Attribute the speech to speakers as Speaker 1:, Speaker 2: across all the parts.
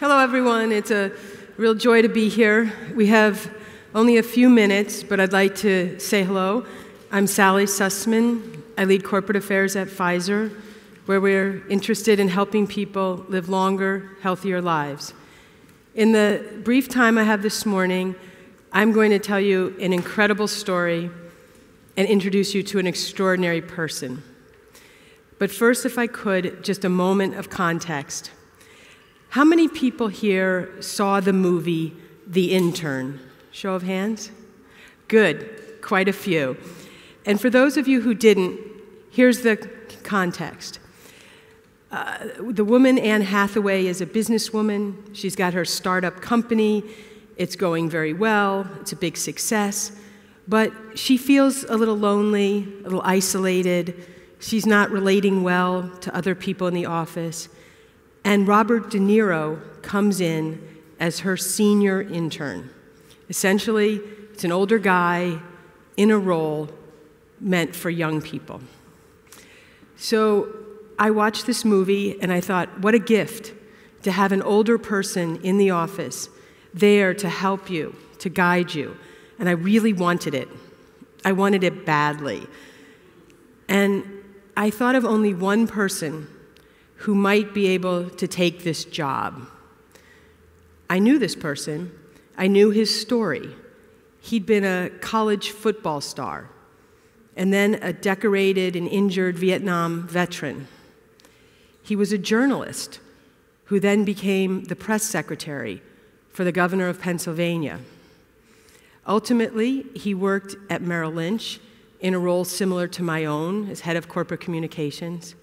Speaker 1: Hello, everyone. It's a real joy to be here. We have only a few minutes, but I'd like to say hello. I'm Sally Susman. I lead corporate affairs at Pfizer, where we're interested in helping people live longer, healthier lives. In the brief time I have this morning, I'm going to tell you an incredible story and introduce you to an extraordinary person. But first, if I could, just a moment of context. How many people here saw the movie The Intern? Show of hands? Good, quite a few. And for those of you who didn't, here's the context. The woman, Anne Hathaway, is a businesswoman. She's got her startup company. It's going very well. It's a big success. But she feels a little lonely, a little isolated. She's not relating well to other people in the office. And Robert De Niro comes in as her senior intern. Essentially, it's an older guy in a role meant for young people. So I watched this movie and I thought, what a gift to have an older person in the office there to help you, to guide you. And I really wanted it. I wanted it badly. And I thought of only one person who might be able to take this job. I knew this person. I knew his story. He'd been a college football star, and then a decorated and injured Vietnam veteran. He was a journalist who then became the press secretary for the governor of Pennsylvania. Ultimately, he worked at Merrill Lynch in a role similar to my own as head of corporate communications.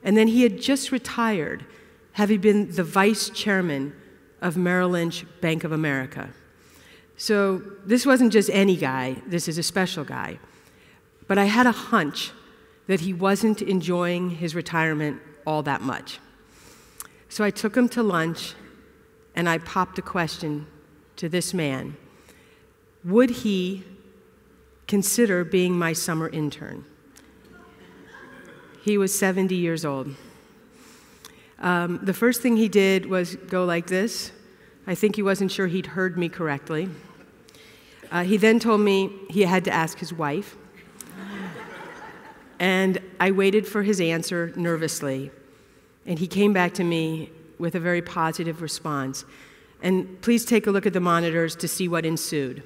Speaker 1: And then he had just retired, having been the vice chairman of Merrill Lynch Bank of America. So this wasn't just any guy, this is a special guy. But I had a hunch that he wasn't enjoying his retirement all that much. So I took him to lunch and I popped a question to this man. Would he consider being my summer intern? He was 70 years old. The first thing he did was go like this. I think he wasn't sure he'd heard me correctly. He then told me he had to ask his wife. And I waited for his answer nervously. And he came back to me with a very positive response. And please take a look at the monitors to see what ensued.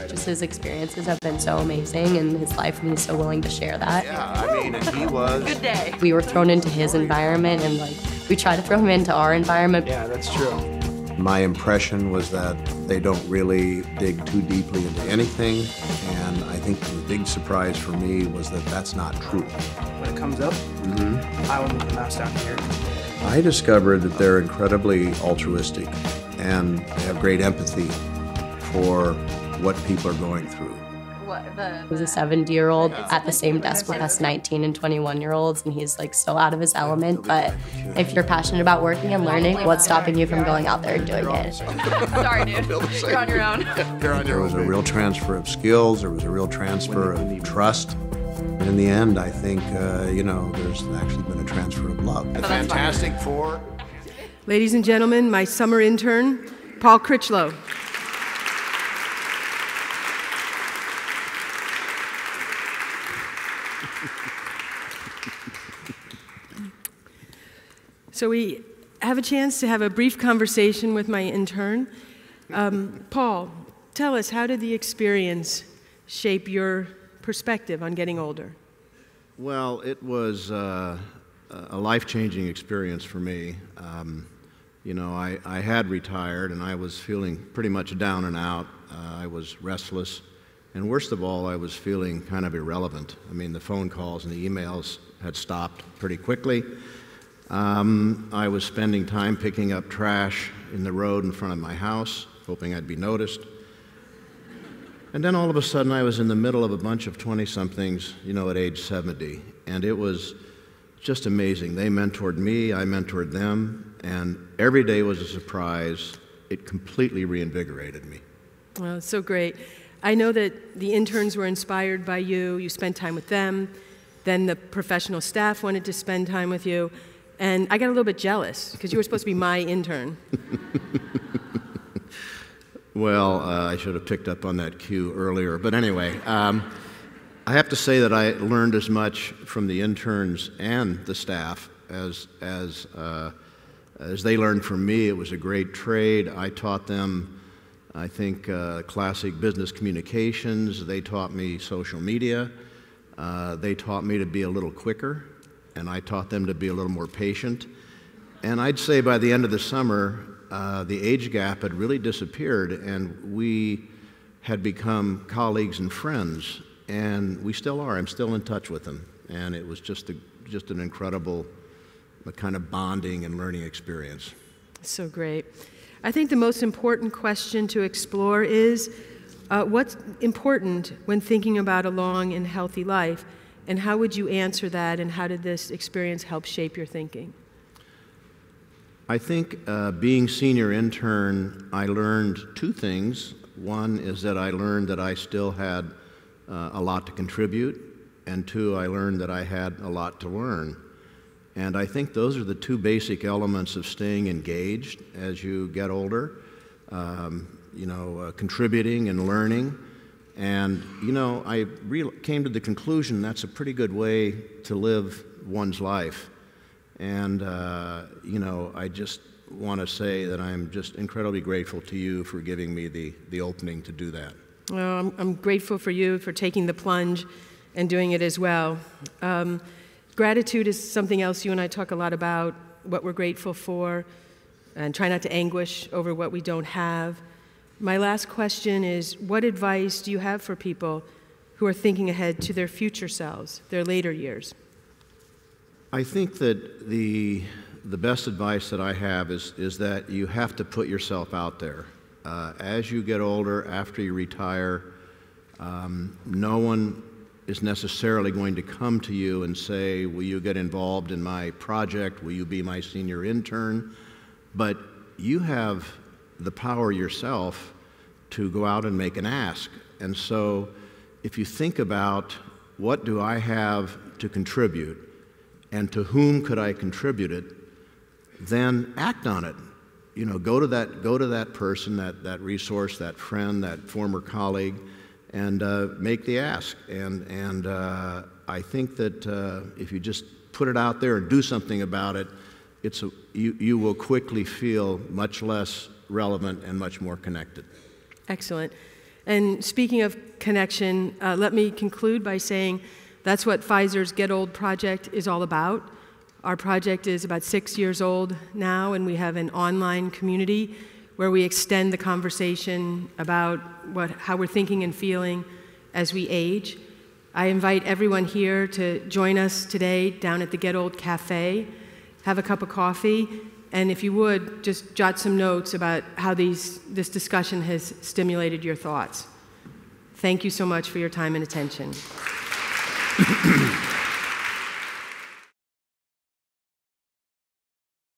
Speaker 2: Just his experiences have been so amazing in his life, and he's so willing to share that.
Speaker 3: Yeah, I mean, he was...
Speaker 2: Good day. We were thrown into his environment, and we try to throw him into our environment.
Speaker 3: Yeah, that's true.
Speaker 4: My impression was that they don't really dig too deeply into anything, and I think the big surprise for me was that that's not true.
Speaker 5: When it comes up, I will move the mouse down here.
Speaker 4: I discovered that they're incredibly altruistic, and they have great empathy for what people are going through.
Speaker 2: He's a 70-year-old at the same desk with us 19 and 21-year-olds, and he's so out of his element. But if you're passionate about working and learning, what's stopping you from going out there and doing it?
Speaker 6: Sorry, dude. You're on your own.
Speaker 4: There was a real transfer of skills. There was a real transfer of trust. And in the end, I think, there's actually been a transfer of love.
Speaker 3: The Fantastic Four.
Speaker 1: Ladies and gentlemen, my summer intern, Paul Critchlow. So we have a chance to have a brief conversation with my intern. Paul, tell us, how did the experience shape your perspective on getting older?
Speaker 4: Well, it was a life-changing experience for me. I had retired and I was feeling pretty much down and out. I was restless. And worst of all, I was feeling kind of irrelevant. I mean, the phone calls and the emails had stopped pretty quickly. I was spending time picking up trash in the road in front of my house, hoping I'd be noticed. And then all of a sudden I was in the middle of a bunch of 20-somethings, at age 70. And it was just amazing. They mentored me, I mentored them, and every day was a surprise. It completely reinvigorated me.
Speaker 1: Well, it's so great. I know that the interns were inspired by you. You spent time with them. Then the professional staff wanted to spend time with you. And I got a little bit jealous because you were supposed to be my intern.
Speaker 4: Well, I should have picked up on that cue earlier. But anyway, I have to say that I learned as much from the interns and the staff as they learned from me. It was a great trade. I taught them, I think, classic business communications. They taught me social media. They taught me to be a little quicker, and I taught them to be a little more patient. And I'd say by the end of the summer, the age gap had really disappeared, and we had become colleagues and friends, and we still are. I'm still in touch with them, and it was just an incredible kind of bonding and learning experience.
Speaker 1: So great. I think the most important question to explore is what's important when thinking about a long and healthy life, and how would you answer that, and how did this experience help shape your thinking?
Speaker 4: I think being senior intern, I learned two things. One is that I learned that I still had a lot to contribute, and two, I learned that I had a lot to learn. And I think those are the two basic elements of staying engaged as you get older, contributing and learning. And, I came to the conclusion that's a pretty good way to live one's life. And, I just want to say that I'm just incredibly grateful to you for giving me the opening to do that.
Speaker 1: Well, I'm grateful for you for taking the plunge and doing it as well. Gratitude is something else you and I talk a lot about, what we're grateful for, and try not to anguish over what we don't have. My last question is, what advice do you have for people who are thinking ahead to their future selves, their later years?
Speaker 4: I think that the best advice that I have is that you have to put yourself out there. As you get older, after you retire, no one is necessarily going to come to you and say, will you get involved in my project? Will you be my senior intern? But you have the power yourself to go out and make an ask. And so if you think about what do I have to contribute and to whom could I contribute it, then act on it. Go to that person, that resource, that friend, that former colleague, and make the ask. And I think that if you just put it out there and do something about it, you will quickly feel much less relevant and much more connected.
Speaker 1: Excellent. And speaking of connection, let me conclude by saying that's what Pfizer's Get Old project is all about. Our project is about 6 years old now, and we have an online community where we extend the conversation about how we're thinking and feeling as we age. I invite everyone here to join us today down at the Get Old Cafe, have a cup of coffee, and if you would, just jot some notes about how this discussion has stimulated your thoughts. Thank you so much for your time and attention.